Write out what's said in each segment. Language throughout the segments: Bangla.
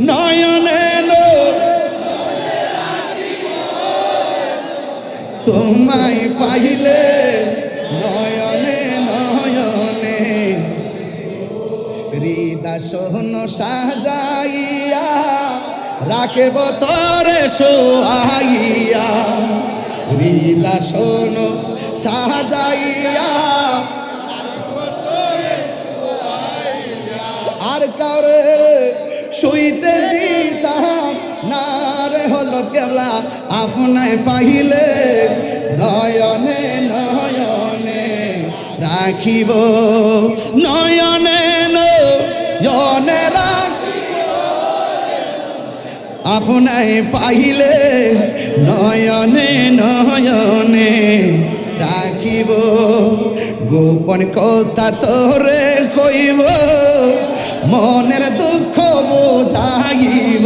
নয়নে তোমায় পাইলে নয়নে নয়নে হৃদয় সাজাইয়া রাখব তরে সোয়াইয়া হৃদয় সাজাইয়া আর কারে শুইতে দিতাম না রে হযরত কেবলা আপনায় পাইলে নয়নে নয়নে রাখিব নয়নে নয়নে আপনায় পাইলে নয়নে নয়নে রাখিব গোপন কথা তোরে কইব মনের দুঃখ বোঝাইব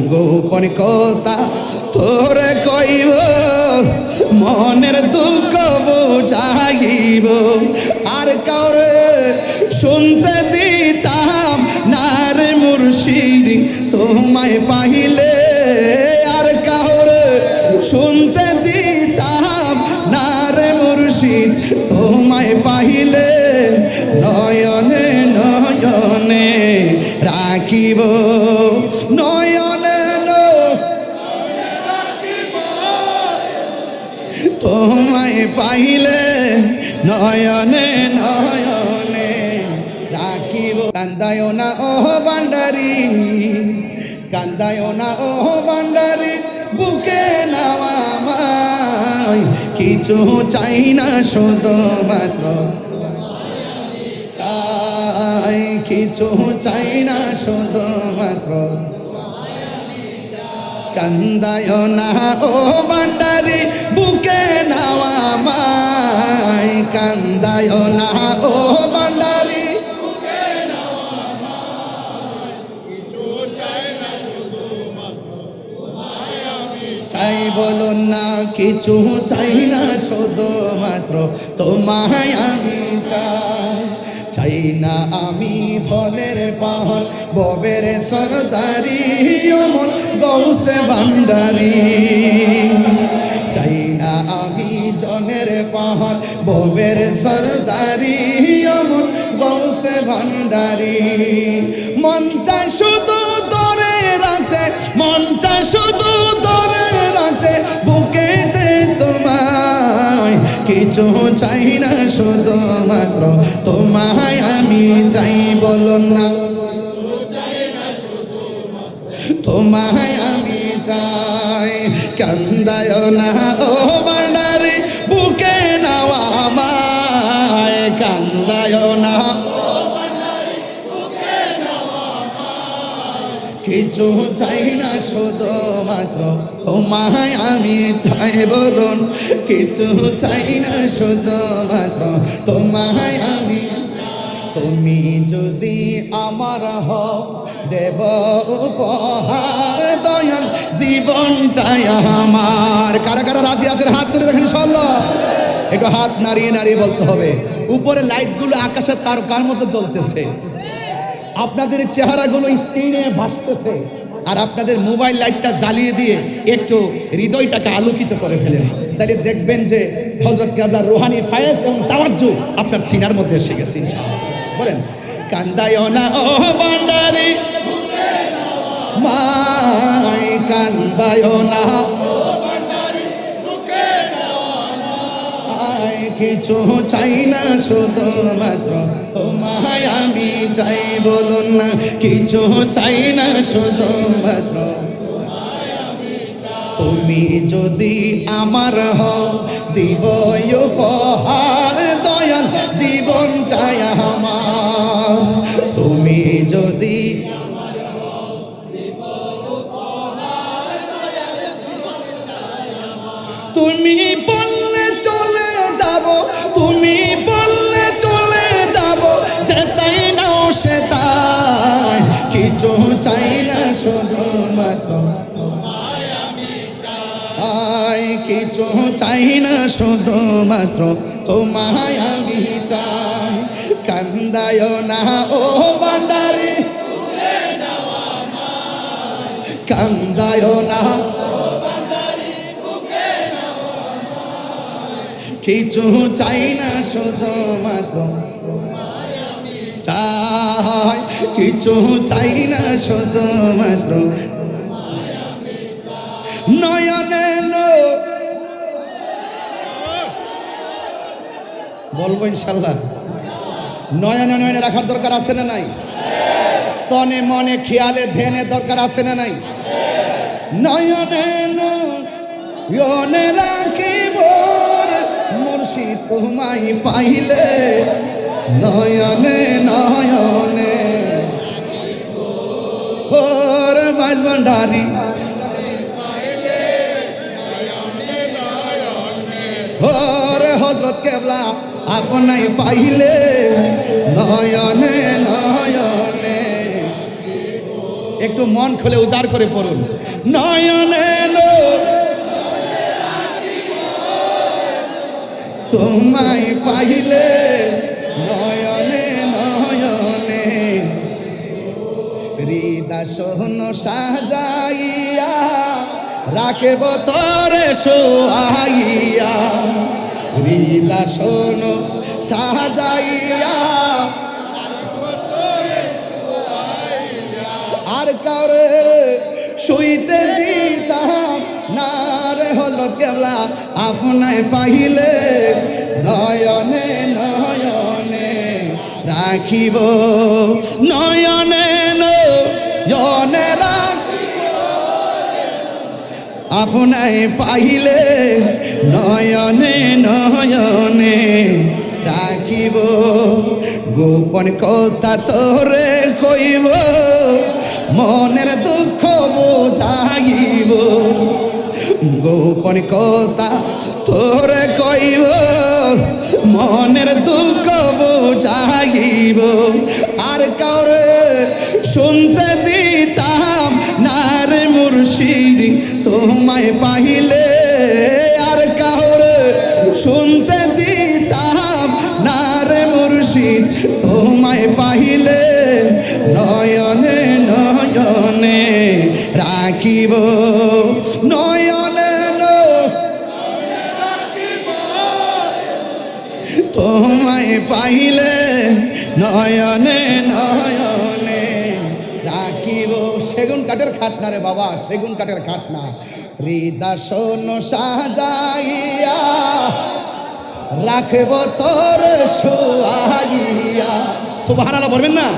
গোপন কথা তোরে কইব মনের দুঃখ বোঝাইব আর কাউরে শুনতে দিতাম না রে মুর্শিদ তোমায় পাইলে আর কাউরে শুনতে দিতাম না রে মুর্শিদ তোমায় পাইলে নয়নে নয়নে রাখিব নয়নে তোমায় পাইলে নয়নে নয়নে রাখিব কান্দায় না ও ভান্ডারি কান্দায় না ও ভান্ডারি বুকে নাওয়া আমায় কিছু চাই না শুধুমাত্র কিছু চাই না শুধুমাত্র কান্দায় না ও ভান্ডারি বুকে নাওয়া আমায় কান্দায় না ও ভান্ডারি চাই বলো না কিছু চাই না শুধুমাত্র তোমায় আমি চাই চাই না আমি ধনের পাহাড় ববের সরদারি অমন গৌসে ভান্ডারি চাই না আমি জনের পাহাড় ববের সরদারি অমন গৌসে ভান্ডারি মনটা শুধু ধরে রাখতে মনটা শুধু ধরে রাখতে বুকেতে তোমায় কিছু চাই না শুধুমাত্র তোমায় আমি চাই বলো না তোমায় আমি চাই কান্দায় না ও ভান্ডারি বুকে নাওয়া আমায় কান্দায় না কিছু চাই না শুধুমাত্র তোমায় আমি চাই বলুন কিছু চাই না শুধুমাত্র তোমায় আমি তুমি যদি আমার হও দেব উপহার দয়াল জীবনটাই আমার কারা কারা রাজি আছেন হাত তুলে দেখেন ইনশাআল্লাহ একটু হাত নাড়িয়ে নাড়িয়ে বলতে হবে উপরে লাইটগুলো আকাশের তারকার মতো জ্বলতেছে আপনাদের চেহারাগুলো স্ক্রিনে ভাসতেছে আর আপনাদের মোবাইল লাইটটা জ্বালিয়ে দিয়ে একটু হৃদয়টাকে আলোকিত করে ফেলেন তাহলে দেখবেন যে হযরত কেবলার রুহানি ফায়েজ এবং তাওয়াজ্জু আপনার সিনার মধ্যে এসে গেছে ইনশাআল্লাহ বলেন কান্দায় না ও ভান্ডারি মাই কান্দায় না কিছু চাই না শুধুমাত্র তোমায় আমি চাই বলুন না কিছু চাই না শুধুমাত্র তুমি যদি আমার হও দিব উপহার দয়াল জীবনটাই আমার তুমি যদি তুমি বললে চলে যাব তুমি বললে চলে যাব যেতাই নাও সেতাই কিছু চাই না শুধুমাত্র কিছু চাই না শুধুমাত্র তোমায় আমি চাই কান্দায় না ও ভান্ডারি কান্দায় না, কিছু চাই না শুধুমাত্র চাই, কিছু চাই না শুধুমাত্র নয়নে বলবো ইনশাল্লাহ। নয়নে নয়নে রাখার দরকার আছে না নাই? তনে মনে খেয়ালে ধ্যানে দরকার আছে না নাই? নয়নে নয়নে রাখিব মুর্শিদ তোমায় পাইলে, নয়নে নয়নে ওর মাঝ ভান্ডারি ওরে হযরত কেবলা আপনাই পাইলে, নয়নে নয়নে। একটু মন খুলে উজাড় করে পড়ুন, নয়নে তোমায় পাইলে, নয়নে নয়নে। হৃদয় সাজাইয়া রাখব তোরে শোয়াইয়া, হৃদয় সাজাইয়া আর কারে শুইতে দিতাম না রে হযরত কেবলা আপনায় পাইলে, নয়নে নয়নে রাখিব, নয়নে নয়নে রাখিব আপনায় পাইলে, নয়নে নয়নে রাখিব। গোপন কথা তোরে কইব, মনের দুঃখ বোঝাইব, গোপন কথা তোরে কইব, মনের দুঃখ বোঝাইব। আর কাউরে শুনতে দিতাম না রে মুর্শিদ তোমায় পাইলে, আর কাউরে শুনতে দিতাম না রে মুর্শিদ তোমায় পাইলে, নয়নে নয়নে রাখিব, নয়নে তোমায় পাইলে, নয়নে নয়নে রাখিব। সেগুন কাঠের খাট না রে বাবা, সেগুন কাঠের খাট না। হৃদয় সাজাইয়া রাখব তোর শোয়াইয়া, সুবহানাল্লাহ বলবেন না?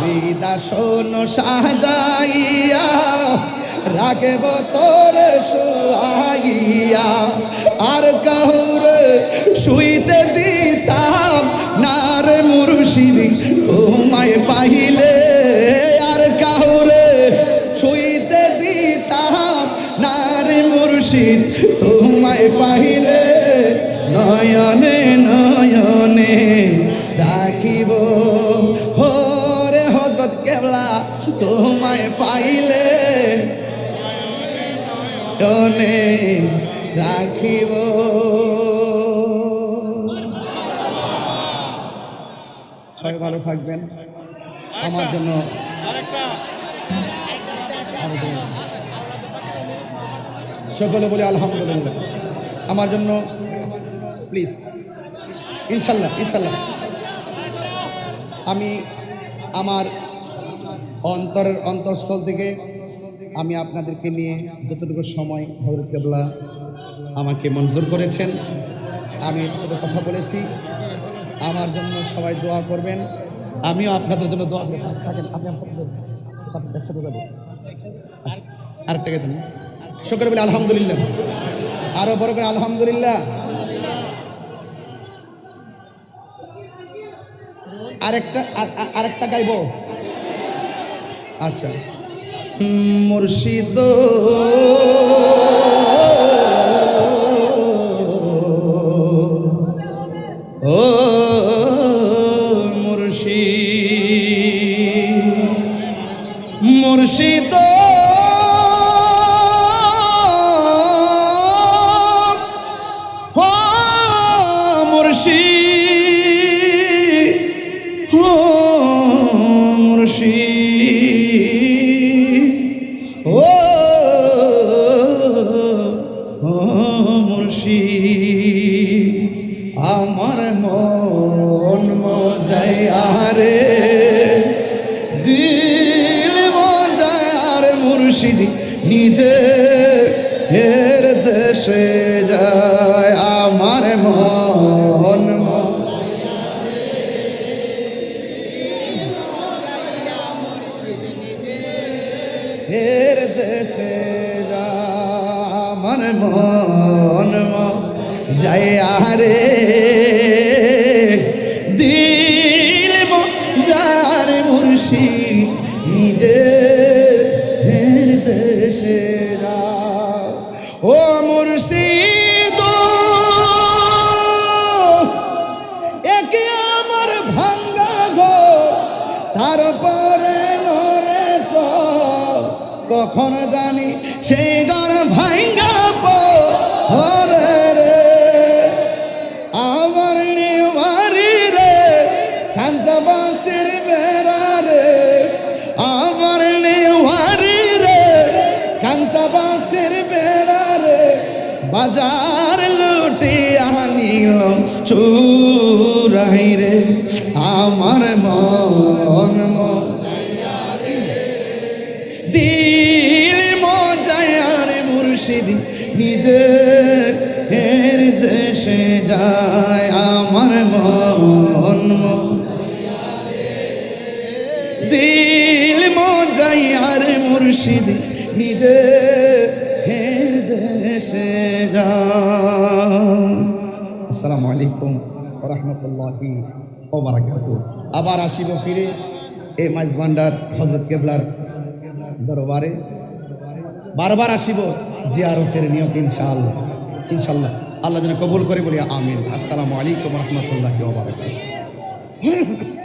হৃদয় সাজাইয়া রাখব তোর শোয়াইয়া, আর কাউরে শুইতে দিতাম না রে মুর্শিদ তোমায় পাইলে, আর কাউরে শুইতে দিতাম না রে মুর্শিদ তোমায় পাইলে, নয়নে নয়নে রাখিব। হরে হযরত কেবলা তোমায় পাইলে, নয়নে রাখিব। সবাই ভালো থাকবেন। আমার জন্য সকলে বলে আলহামদুলিল্লাহ। আমার জন্য প্লিজ, ইনশাল্লাহ ইনশাল্লাহ। আমি আমার অন্তরস্থল থেকে আমি আপনাদেরকে নিয়ে যতটুকু সময় হযরত কেবলা আমাকে মঞ্জুর করেছেন, আমি এতটুকু কথা বলেছি। আমার জন্য সবাই দোয়া করবেন, আমিও আপনাদের জন্য দোয়া করে থাকেন। আপনি আমার সাথে একসাথে যাবো। আচ্ছা, আরেকটা দেন। শুকর বলে আলহামদুলিল্লাহ, আরো বড় করে আলহামদুলিল্লাহ। আরেকটা গাইব। আচ্ছা, মুর্শিদ ও মুর্শিদ, মুর্শিদ মুর্শিদি নিজে এর দেশে যায় আমার মন এর দেশে আমার মন যায় আরে দিল যার মুর্শিদ নিজে এর দেশে ও মুর্শিদ একে আমার ভাঙ্গা গো তারপরে নরে কখন জানি সেই ঘর ভাঙ্গা পরে রে আমার নেওয়ারি রে কাঞ্চাবাসের বেড়া রে আমার নেওয়ারি রে কাঞ্চাবাসের বেড়া রে বাজার লুটি আনিল চুরাই রে আমার মন দিল মজায়ার মুর্শিদি নিজে এর দেশে যায় আমার মন দিল মজায়ার মুর্শিদি নিজে এর দেশে যায়। আসসালামু আলাইকুম ওয়া রাহমাতুল্লাহি ওয়া বারাকাতুহু। আবার আসিব ফিরে এই মাইজ ভান্ডার হযরত কেবলার দরবারে বারবার আসিব জিয়ারতের নিয়ত ইনশাআল্লাহ ইনশাআল্লাহ। আল্লাহ যেন কবুল করে বলি আমিন। আসসালামু আলাইকুম ওয়া রাহমাতুল্লাহি ওয়া বারাকাতুহু।